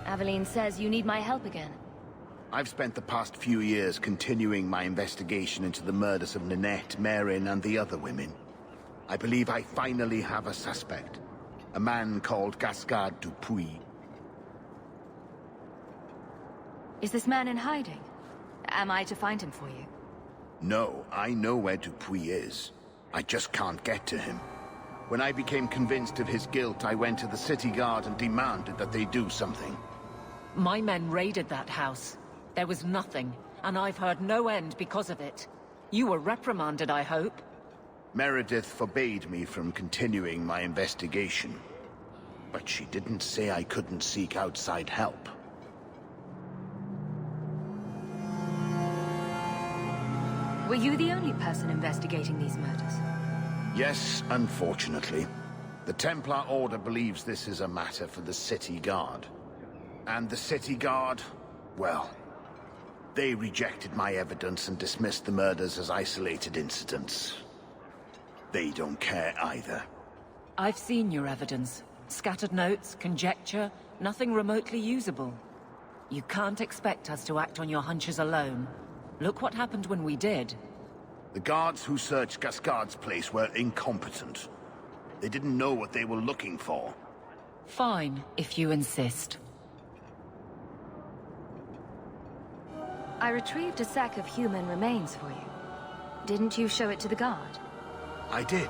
Aveline says you need my help again. I've spent the past few years continuing my investigation into the murders of Ninette, Marin, and the other women. I believe I finally have a suspect. A man called Gascard Dupuis. Is this man in hiding? Am I to find him for you? No, I know where Dupuis is. I just can't get to him. When I became convinced of his guilt, I went to the city guard and demanded that they do something. My men raided that house. There was nothing, and I've heard no end because of it. You were reprimanded, I hope? Meredith forbade me from continuing my investigation. But she didn't say I couldn't seek outside help. Were you the only person investigating these murders? Yes, unfortunately. The Templar Order believes this is a matter for the City Guard. And the City Guard, well, they rejected my evidence and dismissed the murders as isolated incidents. They don't care either. I've seen your evidence. Scattered notes, conjecture, nothing remotely usable. You can't expect us to act on your hunches alone. Look what happened when we did. The guards who searched Gascard's place were incompetent. They didn't know what they were looking for. Fine, if you insist. I retrieved a sack of human remains for you. Didn't you show it to the guard? I did.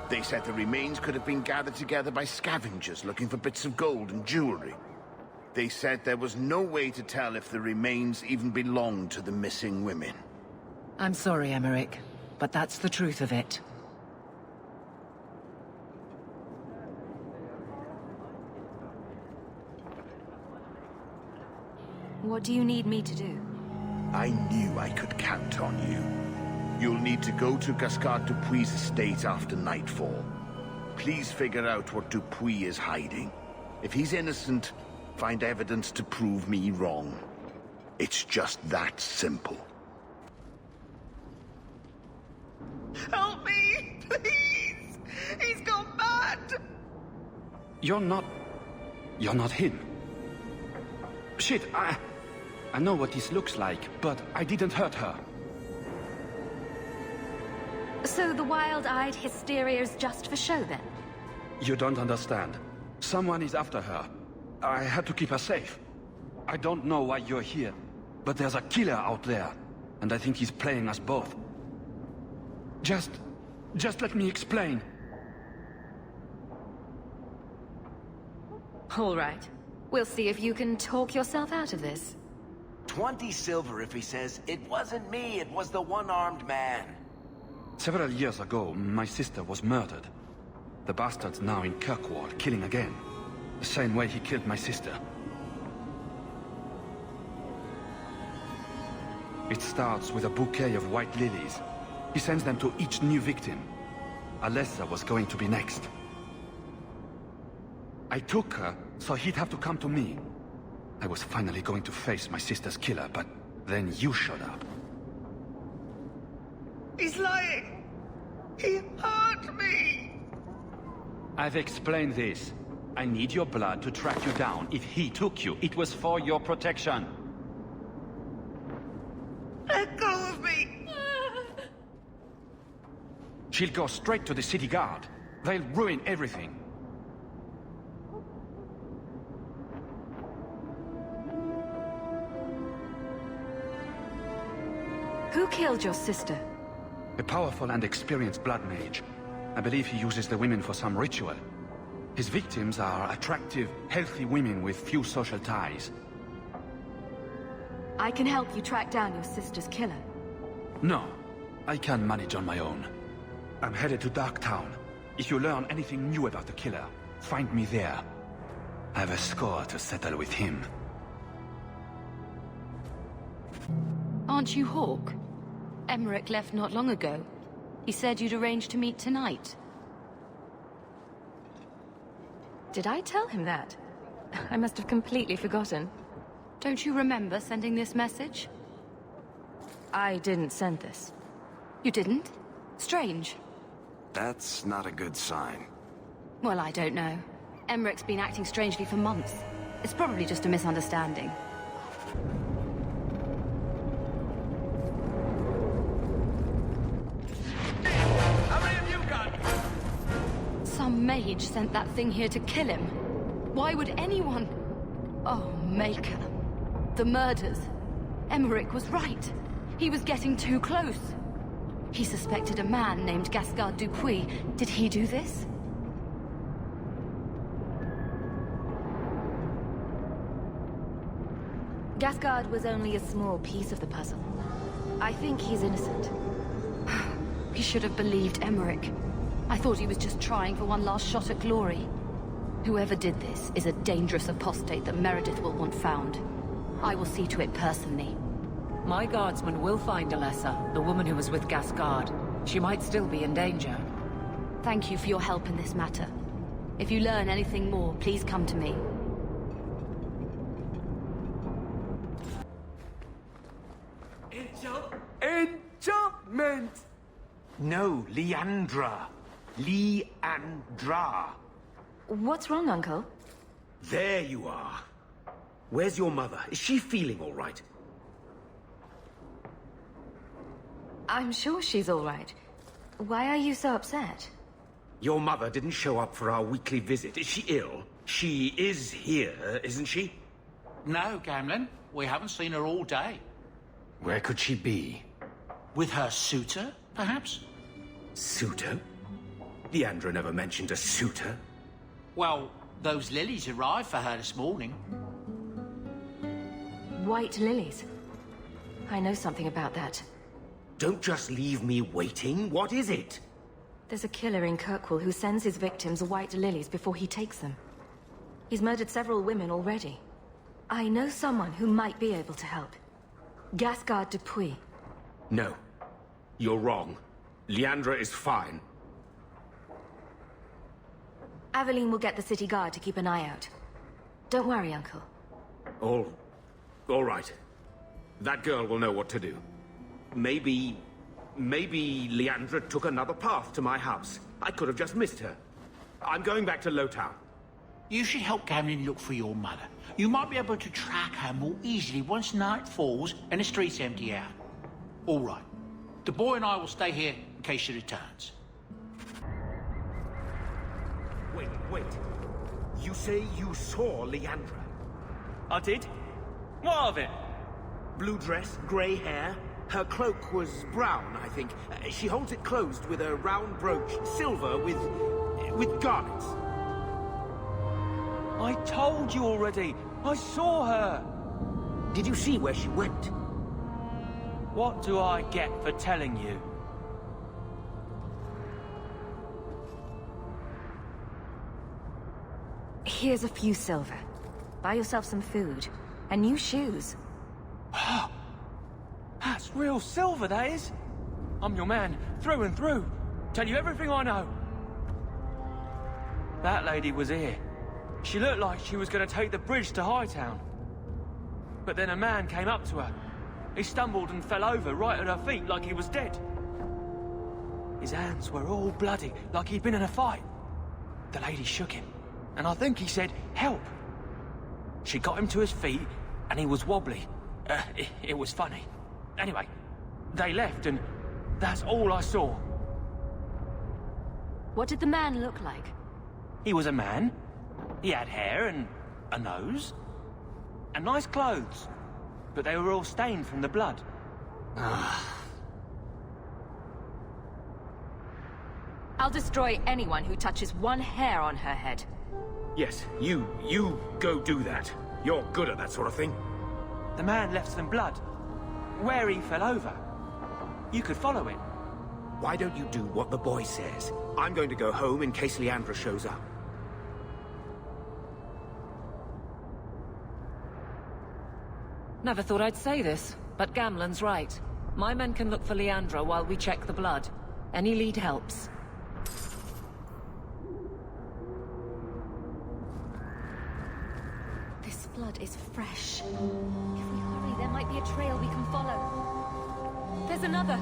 They said the remains could have been gathered together by scavengers looking for bits of gold and jewelry. They said there was no way to tell if the remains even belonged to the missing women. I'm sorry, Emmerich, but that's the truth of it. What do you need me to do? I knew I could count on you. You'll need to go to Gascard Dupuis' estate after nightfall. Please figure out what Dupuis is hiding. If he's innocent, find evidence to prove me wrong. It's just that simple. Help me, please! He's gone mad! You're not him. Shit, I know what this looks like, but I didn't hurt her. So the wild-eyed hysteria is just for show, then? You don't understand. Someone is after her. I had to keep her safe. I don't know why you're here, but there's a killer out there, and I think he's playing us both. Just let me explain. All right. We'll see if you can talk yourself out of this. 20 silver if he says, "It wasn't me, it was the one-armed man." Several years ago, my sister was murdered. The bastard's now in Kirkwall, killing again. The same way he killed my sister. It starts with a bouquet of white lilies. He sends them to each new victim. Alessa was going to be next. I took her, so he'd have to come to me. I was finally going to face my sister's killer, but then you showed up. He's lying! He hurt me! I've explained this. I need your blood to track you down. If he took you, it was for your protection. Let go of me! She'll go straight to the city guard. They'll ruin everything. Who killed your sister? A powerful and experienced blood mage. I believe he uses the women for some ritual. His victims are attractive, healthy women with few social ties. I can help you track down your sister's killer. No, I can manage on my own. I'm headed to Darktown. If you learn anything new about the killer, find me there. I have a score to settle with him. Aren't you Hawke? Emmerich left not long ago. He said you'd arranged to meet tonight. Did I tell him that? I must have completely forgotten. Don't you remember sending this message? I didn't send this. You didn't? Strange. That's not a good sign. Well, I don't know. Emmerich's been acting strangely for months. It's probably just a misunderstanding. How many have you got? Some mage sent that thing here to kill him. Why would anyone... Oh, Maker. The murders. Emmerich was right. He was getting too close. He suspected a man named Gascard Dupuis. Did he do this? Gascard was only a small piece of the puzzle. I think he's innocent. He should have believed Emmerich. I thought he was just trying for one last shot at glory. Whoever did this is a dangerous apostate that Meredith will want found. I will see to it personally. My guardsman will find Alessa, the woman who was with Gascard. She might still be in danger. Thank you for your help in this matter. If you learn anything more, please come to me. Enchantment! No, Leandra. Leandra. What's wrong, Uncle? There you are. Where's your mother? Is she feeling all right? I'm sure she's all right. Why are you so upset? Your mother didn't show up for our weekly visit. Is she ill? She is here, isn't she? No, Gamlin. We haven't seen her all day. Where could she be? With her suitor, perhaps? Suitor? Leandra never mentioned a suitor. Well, those lilies arrived for her this morning. White lilies. I know something about that. Don't just leave me waiting. What is it? There's a killer in Kirkwall who sends his victims white lilies before he takes them. He's murdered several women already. I know someone who might be able to help. Gascard Dupuis. No. You're wrong. Leandra is fine. Aveline will get the city guard to keep an eye out. Don't worry, Uncle. All right. That girl will know what to do. Maybe Leandra took another path to my house. I could have just missed her. I'm going back to Lowtown. You should help Gamlin look for your mother. You might be able to track her more easily once night falls and the streets empty out. All right. The boy and I will stay here in case she returns. Wait. You say you saw Leandra? I did. What of it? Blue dress, grey hair. Her cloak was brown, I think. She holds it closed with a round brooch, silver with garnets. I told you already. I saw her. Did you see where she went? What do I get for telling you? Here's a few silver. Buy yourself some food. And new shoes. That's real silver, that is. I'm your man, through and through. Tell you everything I know. That lady was here. She looked like she was going to take the bridge to Hightown. But then a man came up to her. He stumbled and fell over right at her feet like he was dead. His hands were all bloody, like he'd been in a fight. The lady shook him, and I think he said, "Help." She got him to his feet, and he was wobbly. It was funny. Anyway, they left, and that's all I saw. What did the man look like? He was a man. He had hair and a nose. And nice clothes. But they were all stained from the blood. I'll destroy anyone who touches one hair on her head. Yes, you go do that. You're good at that sort of thing. The man left some blood. Where he fell over. You could follow it. Why don't you do what the boy says? I'm going to go home in case Leandra shows up. Never thought I'd say this, but Gamlen's right. My men can look for Leandra while we check the blood. Any lead helps. This blood is fresh. If we hurry, there might be a trail we can follow. There's another.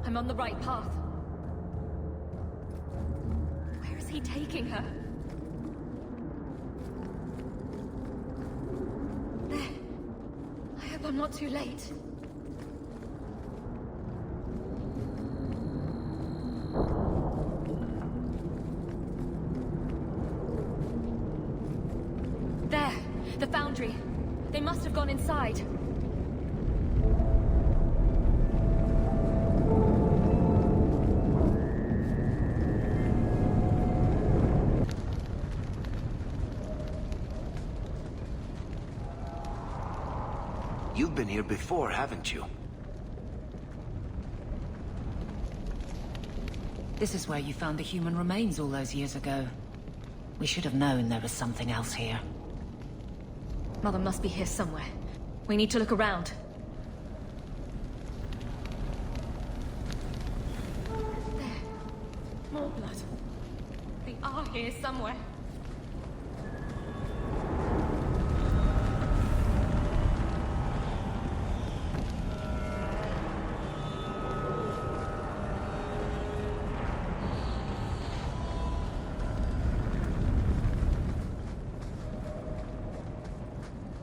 I'm on the right path. Where is he taking her? There. I hope I'm not too late. There. The foundry. They must have gone inside. You've been here before, haven't you? This is where you found the human remains all those years ago. We should have known there was something else here. Mother must be here somewhere. We need to look around. There. More blood. They are here somewhere.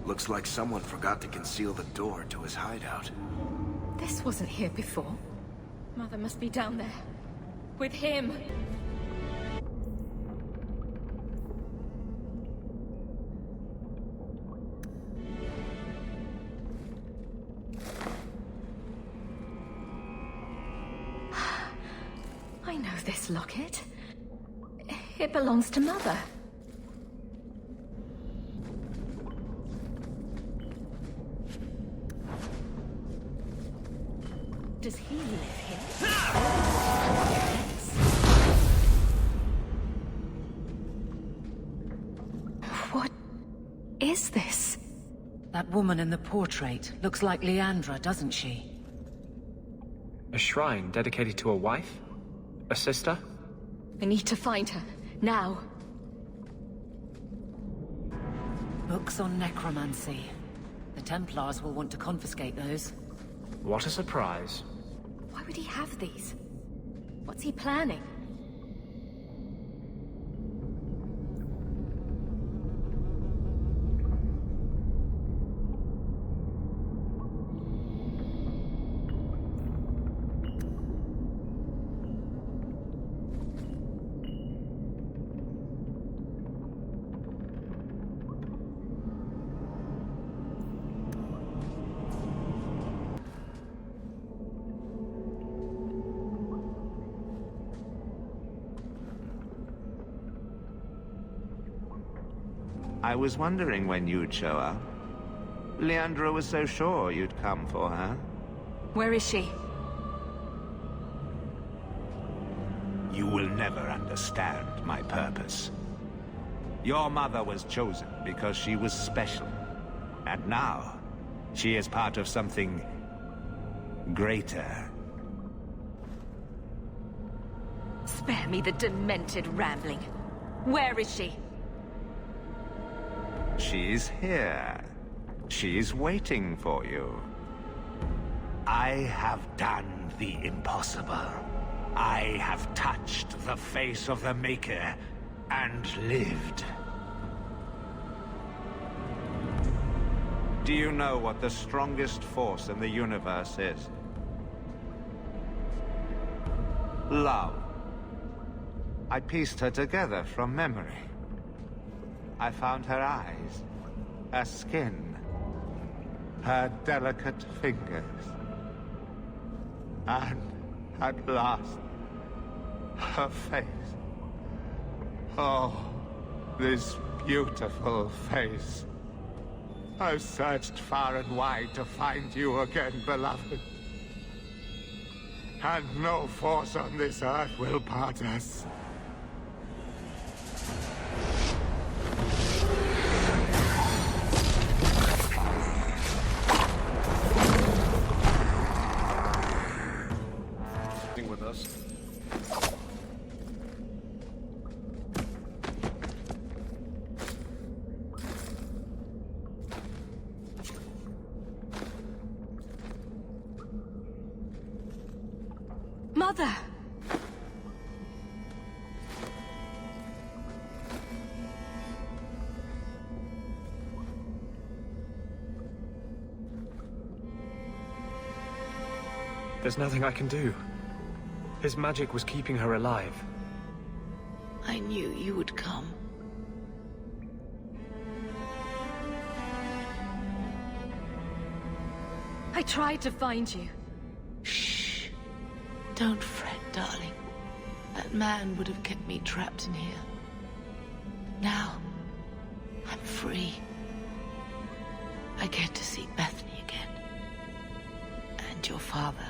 Looks like someone forgot to conceal the door to his hideout. This wasn't here before. Mother must be down there. With him. I know this locket. It belongs to Mother. Does he live here? What is this? That woman in the portrait looks like Leandra, doesn't she? A shrine dedicated to a wife? A sister? I need to find her. Now. Books on necromancy. The Templars will want to confiscate those. What a surprise. Why would he have these? What's he planning? I was wondering when you'd show up. Leandra was so sure you'd come for her. Where is she? You will never understand my purpose. Your mother was chosen because she was special. And now, she is part of something greater. Spare me the demented rambling. Where is she? She's here. She's waiting for you. I have done the impossible. I have touched the face of the Maker and lived. Do you know what the strongest force in the universe is? Love. I pieced her together from memory. I found her eyes, her skin, her delicate fingers. And at last, her face. Oh, this beautiful face. I've searched far and wide to find you again, beloved. And no force on this earth will part us. With us. Mother! There's nothing I can do. His magic was keeping her alive. I knew you would come. I tried to find you. Shh. Don't fret, darling. That man would have kept me trapped in here. Now, I'm free. I get to see Bethany again. And your father.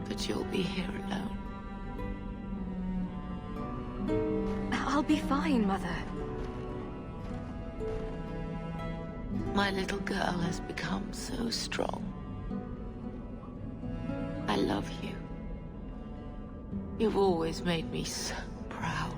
But you'll be here alone. I'll be fine, Mother. My little girl has become so strong. I love you. You've always made me so proud.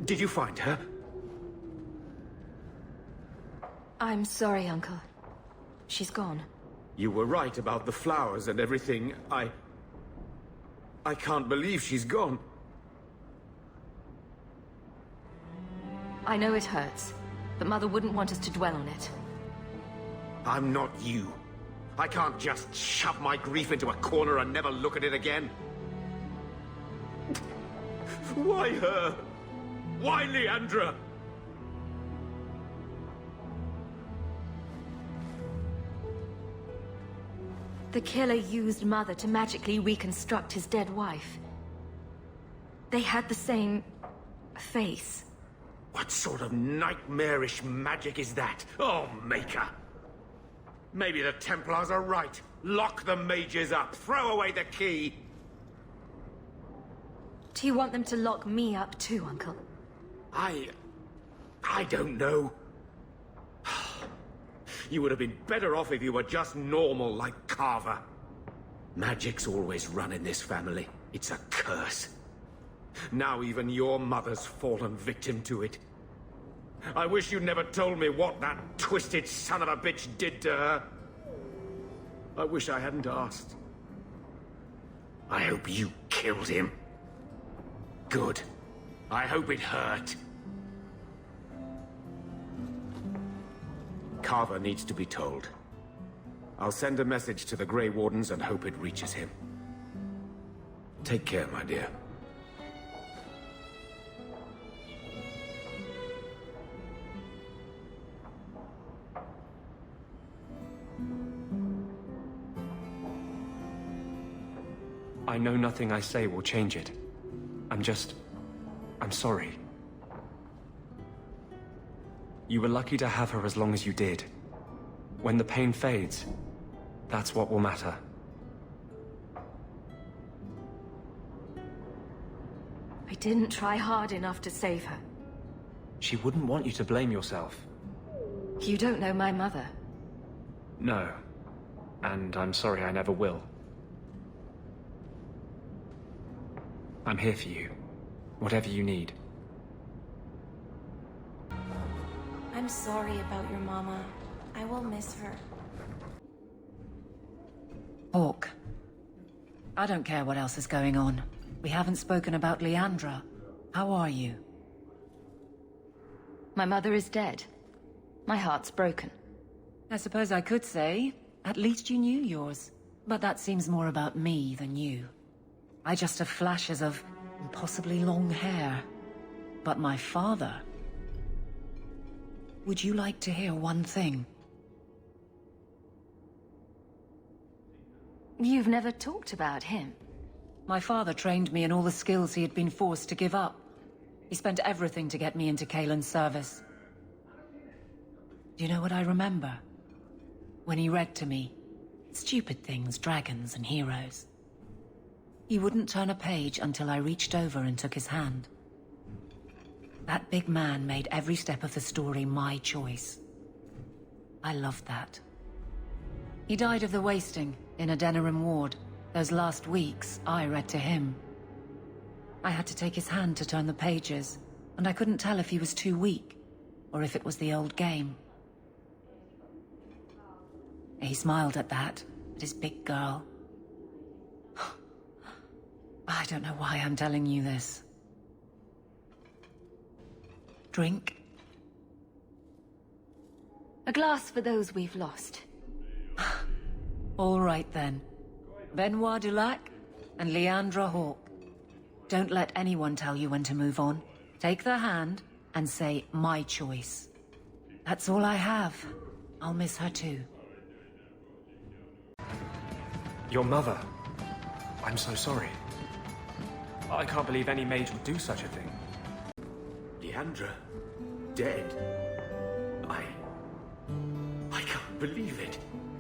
Did you find her? I'm sorry, Uncle. She's gone. You were right about the flowers and everything. I can't believe she's gone. I know it hurts, but Mother wouldn't want us to dwell on it. I'm not you. I can't just shove my grief into a corner and never look at it again. Why her? Why Leandra? The killer used Mother to magically reconstruct his dead wife. They had the same face. What sort of nightmarish magic is that? Oh, Maker! Maybe the Templars are right. Lock the mages up. Throw away the key. Do you want them to lock me up too, Uncle? I don't know. You would have been better off if you were just normal like Carver. Magic's always run in this family. It's a curse. Now even your mother's fallen victim to it. I wish you'd never told me what that twisted son of a bitch did to her. I wish I hadn't asked. I hope you killed him. Good. I hope it hurt. Carver needs to be told. I'll send a message to the Grey Wardens and hope it reaches him. Take care, my dear. I know nothing I say will change it. I'm sorry. You were lucky to have her as long as you did. When the pain fades, that's what will matter. I didn't try hard enough to save her. She wouldn't want you to blame yourself. You don't know my mother. No. And I'm sorry I never will. I'm here for you. Whatever you need. I'm sorry about your mama. I will miss her. Hawke. I don't care what else is going on. We haven't spoken about Leandra. How are you? My mother is dead. My heart's broken. I suppose I could say, at least you knew yours. But that seems more about me than you. I just have flashes of impossibly long hair. But my father... Would you like to hear one thing? You've never talked about him. My father trained me in all the skills he had been forced to give up. He spent everything to get me into Kaelin's service. Do you know what I remember? When he read to me, stupid things, dragons and heroes. He wouldn't turn a page until I reached over and took his hand. That big man made every step of the story my choice. I loved that. He died of the wasting in Adeniram ward. Those last weeks, I read to him. I had to take his hand to turn the pages, and I couldn't tell if he was too weak, or if it was the old game. He smiled at that, at his big girl. I don't know why I'm telling you this. Drink? A glass for those we've lost. All right then. Benoit Dulac and Leandra Hawke. Don't let anyone tell you when to move on. Take their hand and say, my choice. That's all I have. I'll miss her too. Your mother. I'm so sorry. I can't believe any mage would do such a thing. Leandra? Dead? I can't believe it.